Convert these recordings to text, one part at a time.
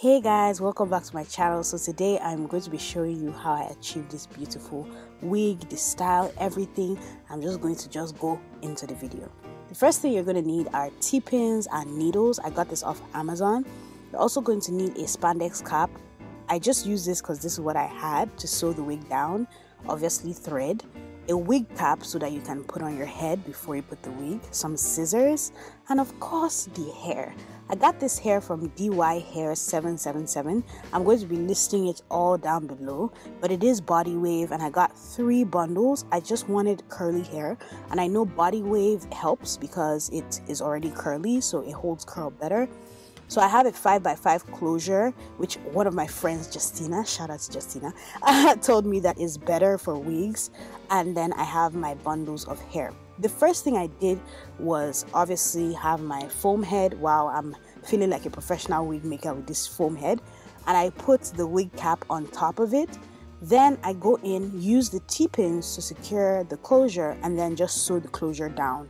Hey guys, welcome back to my channel. So today I'm going to be showing you how I achieved this beautiful wig, the style, everything. I'm just going to go into the video. The first thing you're going to need are T-pins and needles. I got this off Amazon. You're also going to need a spandex cap. I just used this because this is what I had to sew the wig down. Obviously thread, a wig cap so that you can put on your head before you put the wig, some scissors, and of course the hair. I got this hair from DYHAIR777. I'm going to be listing it all down below, but it is body wave and I got 3 bundles. I just wanted curly hair, and I know body wave helps because it is already curly, so it holds curl better. So I have a 5x5 closure, which one of my friends, Justina, shout out to Justina, told me that is better for wigs. And then I have my bundles of hair. The first thing I did was obviously have my foam head. Wow, I'm feeling like a professional wig maker with this foam head. And I put the wig cap on top of it. Then I go in, use the T-pins to secure the closure, and then just sew the closure down.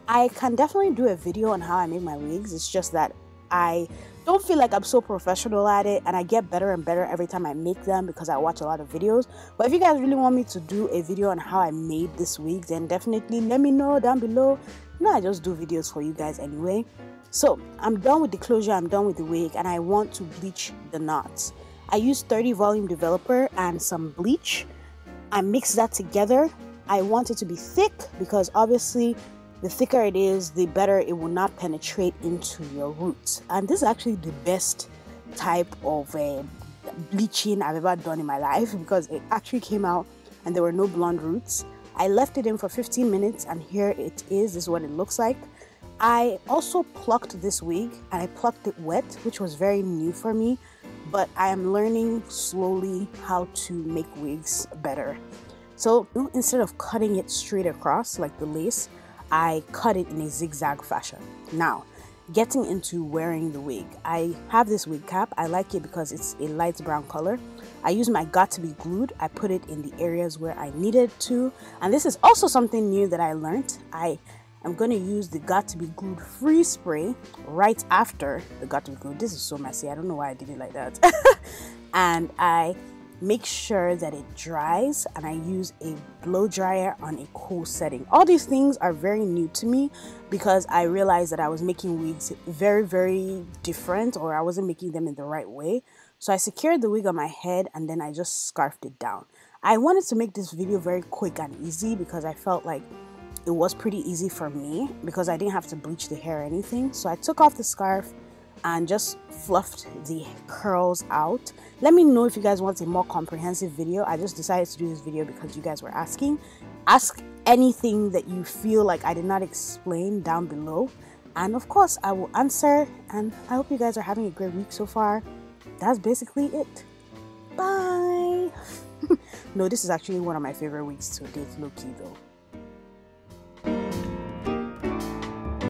I can definitely do a video on how I make my wigs. It's just that I don't feel like I'm so professional at it, and I get better and better every time I make them because I watch a lot of videos. But if you guys really want me to do a video on how I made this wig, then definitely let me know down below. You know, I just do videos for you guys anyway. So I'm done with the closure, I'm done with the wig, and I want to bleach the knots. I used 30 volume developer and some bleach. I mixed that together. I want it to be thick because obviously the thicker it is, the better it will not penetrate into your roots. And this is actually the best type of bleaching I've ever done in my life because it actually came out and there were no blonde roots. I left it in for 15 minutes and here it is. This is what it looks like. I also plucked this wig and I plucked it wet, which was very new for me, but I am learning slowly how to make wigs better. So instead of cutting it straight across like the lace, I cut it in a zigzag fashion. Now, getting into wearing the wig. I have this wig cap. I like it because it's a light brown color. I use my Got To Be Glued. I put it in the areas where I needed to. And this is also something new that I learned. I am going to use the Got To Be Glued free spray right after the Got To Be Glued. This is so messy. I don't know why I did it like that. And I make sure that it dries, and I use a blow dryer on a cool setting. All these things are very new to me because I realized that I was making wigs very different, or I wasn't making them in the right way. So I secured the wig on my head and then I just scarfed it down. I wanted to make this video very quick and easy because I felt like it was pretty easy for me because I didn't have to bleach the hair or anything. So I took off the scarf and just fluffed the curls out. Let me know if you guys want a more comprehensive video. I just decided to do this video because you guys were asking. Ask anything that you feel like I did not explain down below, and of course I will answer. And I hope you guys are having a great week so far. That's basically it. Bye. No, this is actually one of my favorite weeks to date, low-key though.